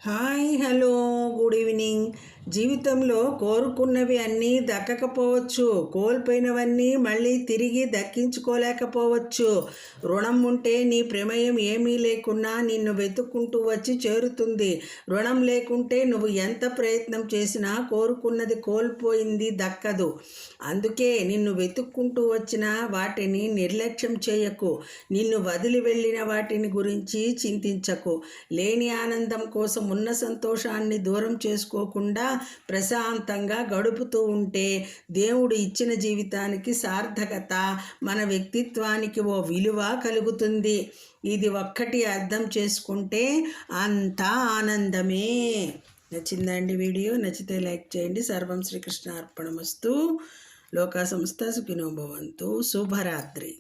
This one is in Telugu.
Hi hello good evening. జీవితంలో కోరుకున్నవి అన్నీ దక్కకపోవచ్చు, కోల్పోయినవన్నీ మళ్ళీ తిరిగి దక్కించుకోలేకపోవచ్చు. రుణం ఉంటే నీ ప్రమేయం ఏమీ లేకున్నా నిన్ను వెతుక్కుంటూ వచ్చి చేరుతుంది. రుణం లేకుంటే నువ్వు ఎంత ప్రయత్నం చేసినా కోరుకున్నది కోల్పోయింది దక్కదు. అందుకే నిన్ను వెతుక్కుంటూ వచ్చిన వాటిని నిర్లక్ష్యం చేయకు. నిన్ను వదిలి వెళ్ళిన వాటిని గురించి చింతించకు. లేని ఆనందం కోసం ఉన్న సంతోషాన్ని దూరం చేసుకోకుండా ప్రశాంతంగా గడుపుతూ ఉంటే దేవుడు ఇచ్చిన జీవితానికి సార్థకత, మన వ్యక్తిత్వానికి ఓ విలువ కలుగుతుంది. ఇది ఒక్కటి అర్థం చేసుకుంటే అంతా ఆనందమే. నచ్చిందండి వీడియో? నచ్చితే లైక్ చేయండి. సర్వం శ్రీకృష్ణ అర్పణమస్తు. లోకా సంస్థ సుఖినో భవంతు. శుభరాత్రి.